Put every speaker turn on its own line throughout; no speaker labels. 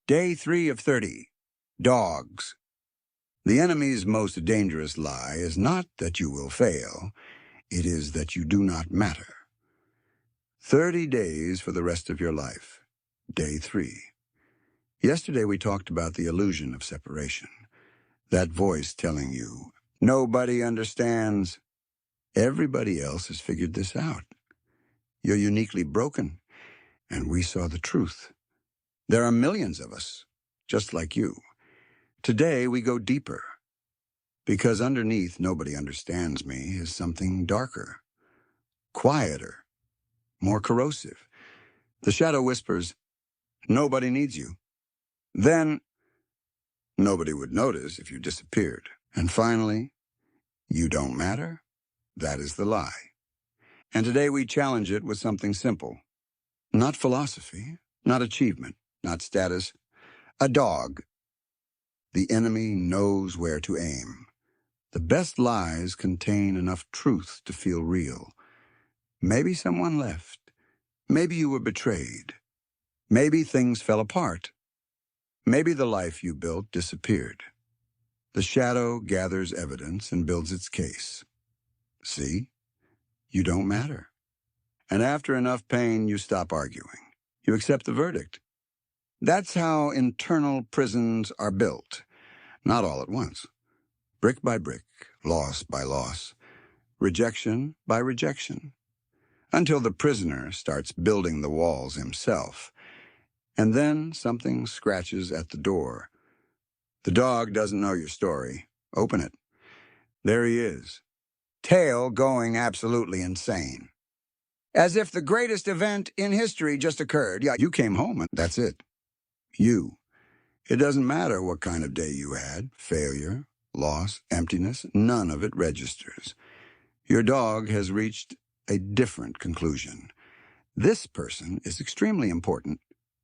Day 3 of 30. Dogs. The enemy's most dangerous lie is not that you will fail, it is that you do not matter. 30 days for the rest of your life. Day 3. Yesterday we talked about the illusion of separation. That voice telling you, nobody understands. Everybody else has figured this out. You're uniquely broken, and we saw the truth. There are millions of us, just like you. Today we go deeper, because underneath nobody understands me is something darker, quieter, more corrosive. The shadow whispers, nobody needs you. Then, nobody would notice if you disappeared. And finally, you don't matter. That is the lie. And today we challenge it with something simple. Not philosophy, not achievement, not status. A dog. The enemy knows where to aim. The best lies contain enough truth to feel real. Maybe someone left. Maybe you were betrayed. Maybe things fell apart. Maybe the life you built disappeared. The shadow gathers evidence and builds its case. See? You don't matter. And after enough pain, you stop arguing. You accept the verdict. That's how internal prisons are built. Not all at once. Brick by brick, loss by loss, rejection by rejection, until the prisoner starts building the walls himself. And then something scratches at the door. The dog doesn't know your story. Open it. There he is. Tail going absolutely insane. As if the greatest event in history just occurred. Yeah, you came home and that's it. You. It doesn't matter what kind of day you had. Failure, loss, emptiness, none of it registers. Your dog has reached a different conclusion. This person is extremely important.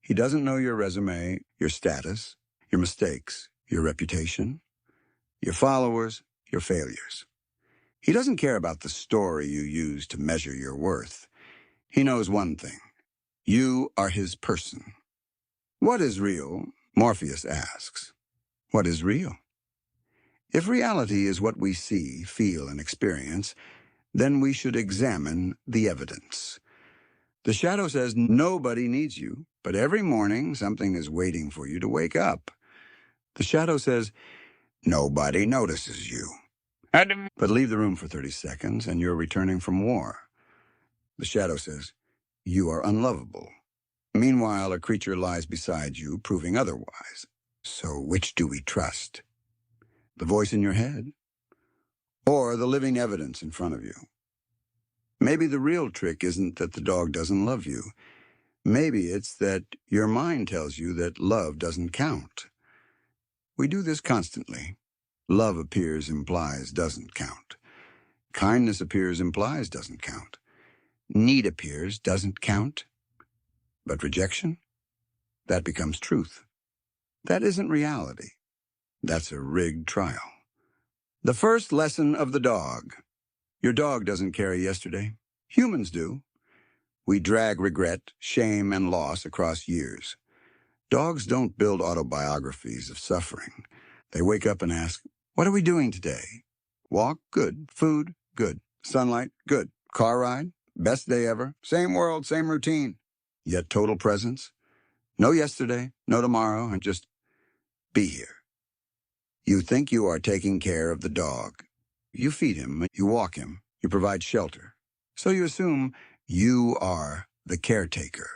He doesn't know your resume, your status, your mistakes, your reputation, your followers, your failures. He doesn't care about the story you use to measure your worth. He knows one thing. You are his person. What is real? Morpheus asks. What is real? If reality is what we see, feel, and experience, then we should examine the evidence. The shadow says nobody needs you, but every morning something is waiting for you to wake up. The shadow says nobody notices you. But leave the room for 30 seconds and you're returning from war. The shadow says you are unlovable. Meanwhile, a creature lies beside you, proving otherwise. So which do we trust? The voice in your head? Or the living evidence in front of you? Maybe the real trick isn't that the dog doesn't love you. Maybe it's that your mind tells you that love doesn't count. We do this constantly. Love appears, implies, doesn't count. Kindness appears, implies, doesn't count. Need appears, doesn't count. But rejection? That becomes truth. That isn't reality. That's a rigged trial. The first lesson of the dog. Your dog doesn't carry yesterday. Humans do. We drag regret, shame, and loss across years. Dogs don't build autobiographies of suffering. They wake up and ask, what are we doing today? Walk? Good. Food? Good. Sunlight? Good. Car ride? Best day ever. Same world, same routine. Yet total presence? No yesterday, no tomorrow, and just be here. You think you are taking care of the dog. You feed him, you walk him, you provide shelter. So you assume you are the caretaker.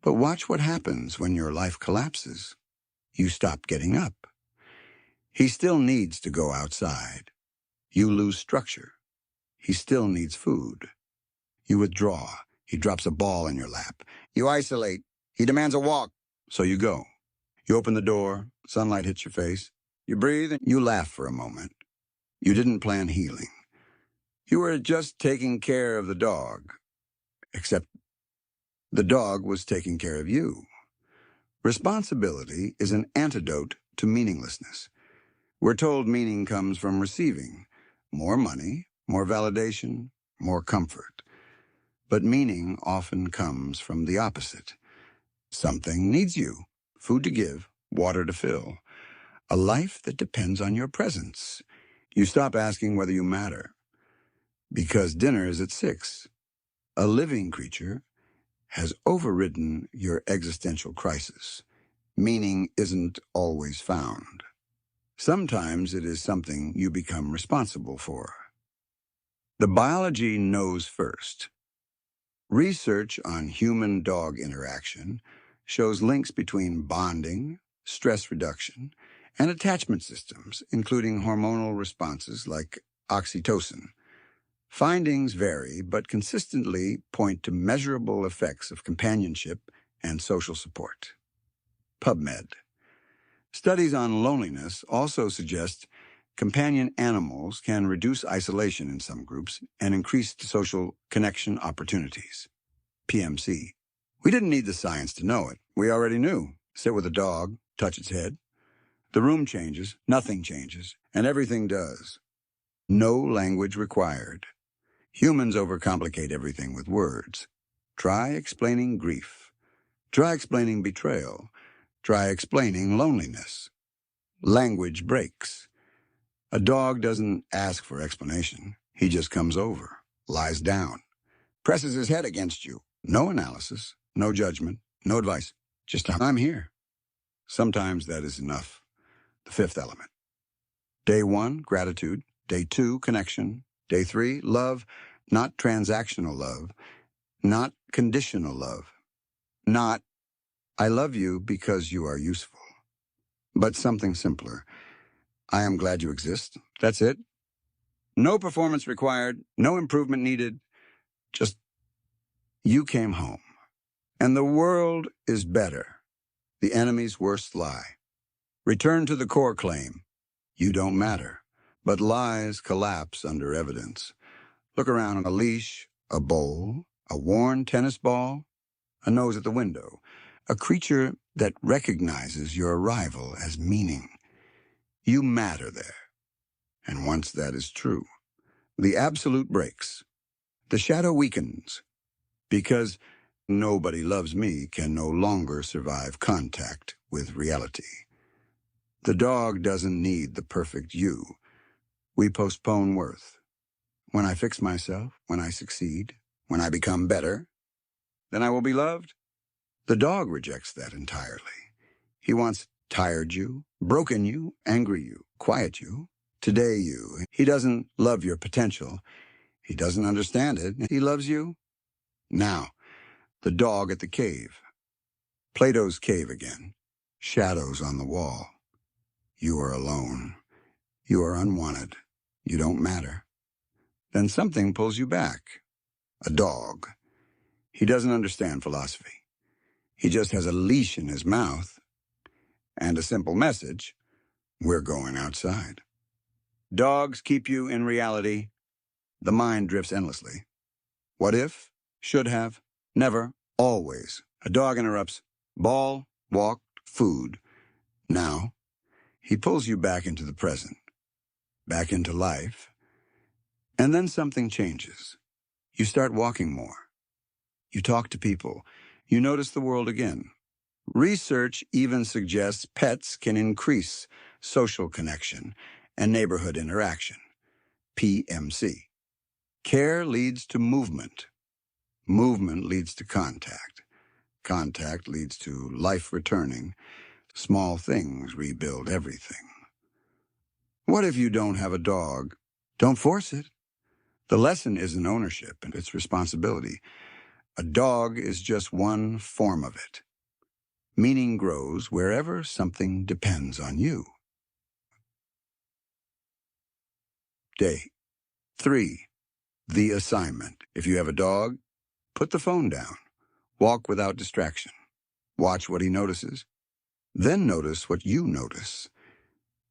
But watch what happens when your life collapses. You stop getting up. He still needs to go outside. You lose structure. He still needs food. You withdraw. He drops a ball in your lap. You isolate. He demands a walk. So you go. You open the door. Sunlight hits your face. You breathe and you laugh for a moment. You didn't plan healing. You were just taking care of the dog. Except the dog was taking care of you. Responsibility is an antidote to meaninglessness. We're told meaning comes from receiving. More money, more validation, more comfort. But meaning often comes from the opposite. Something needs you. food to give, water to fill. A life that depends on your presence. You stop asking whether you matter. Because dinner is at 6. A living creature has overridden your existential crisis. Meaning isn't always found. Sometimes it is something you become responsible for. The biology knows first. Research on human-dog interaction shows links between bonding, stress reduction, and attachment systems, including hormonal responses like oxytocin. Findings vary, but consistently point to measurable effects of companionship and social support. PubMed. Studies on loneliness also suggest companion animals can reduce isolation in some groups and increase social connection opportunities. PMC. We didn't need the science to know it. We already knew. Sit with a dog, touch its head. The room changes, nothing changes, and everything does. No language required. Humans overcomplicate everything with words. Try explaining grief. Try explaining betrayal. Try explaining loneliness. Language breaks. A dog doesn't ask for explanation. He just comes over, lies down, presses his head against you. No analysis, no judgment, no advice. Just I'm here. Sometimes that is enough. The 5th element. Day 1, gratitude. Day 2, connection. Day 3, love, not transactional love, not conditional love, not I love you because you are useful, but something simpler. I am glad you exist. That's it. No performance required, no improvement needed. Just you came home. And the world is better. The enemy's worst lie. Return to the core claim. You don't matter. But lies collapse under evidence. Look around on a leash, a bowl, a worn tennis ball, a nose at the window. A creature that recognizes your arrival as meaning. You matter there. And once that is true, the absolute breaks. The shadow weakens. Because nobody loves me can no longer survive contact with reality. The dog doesn't need the perfect you. We postpone worth. When I fix myself, when I succeed, when I become better, then I will be loved. The dog rejects that entirely. He wants tired you, broken you, angry you, quiet you, today you. He doesn't love your potential. He doesn't understand it. He loves you now. The dog at the cave. Plato's cave again. Shadows on the wall. You are alone. You are unwanted. You don't matter. Then something pulls you back. A dog. He doesn't understand philosophy. He just has a leash in his mouth and a simple message. We're going outside. Dogs keep you in reality. The mind drifts endlessly. What if? Should have? Never? Always. A dog interrupts. Ball, walk, food. Now, he pulls you back into the present, back into life, and then something changes. You start walking more. You talk to people. You notice the world again. Research even suggests pets can increase social connection and neighborhood interaction. PMC. Care leads to movement. Movement leads to contact. Contact leads to life returning. Small things rebuild everything. What if you don't have a dog? Don't force it. The lesson isn't ownership, and it's responsibility. A dog is just one form of it. Meaning grows wherever something depends on you. Day 3. The assignment. If you have a dog, put the phone down. Walk without distraction. Watch what he notices. Then notice what you notice.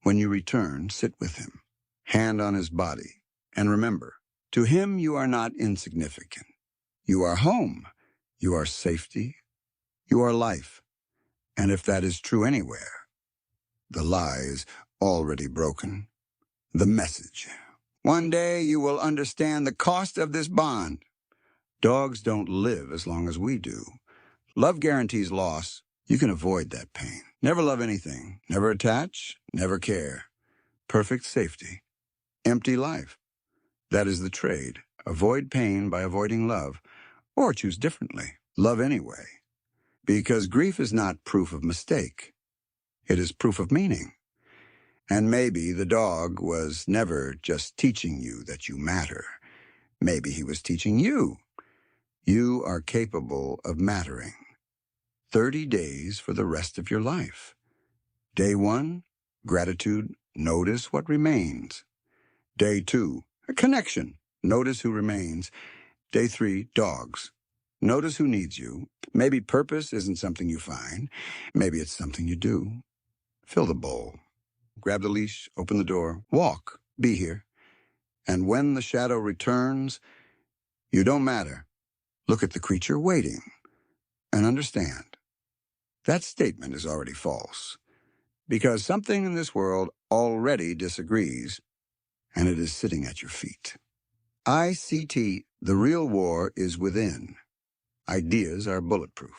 When you return, sit with him. Hand on his body. And remember, to him you are not insignificant. You are home. You are safety. You are life. And if that is true anywhere, the lie is already broken. The message. One day you will understand the cost of this bond. Dogs don't live as long as we do. Love guarantees loss. You can avoid that pain. Never love anything. Never attach. Never care. Perfect safety. Empty life. That is the trade. Avoid pain by avoiding love. Or choose differently. Love anyway. Because grief is not proof of mistake. It is proof of meaning. And maybe the dog was never just teaching you that you matter. Maybe he was teaching you. You are capable of mattering. 30 days for the rest of your life. Day 1, gratitude. Notice what remains. Day 2, a connection. Notice who remains. Day 3, dogs. Notice who needs you. Maybe purpose isn't something you find. Maybe it's something you do. Fill the bowl. Grab the leash, open the door, walk, be here. And when the shadow returns, you don't matter. Look at the creature waiting and understand. That statement is already false, because something in this world already disagrees, and it is sitting at your feet. ICT, the real war is within. Ideas are bulletproof.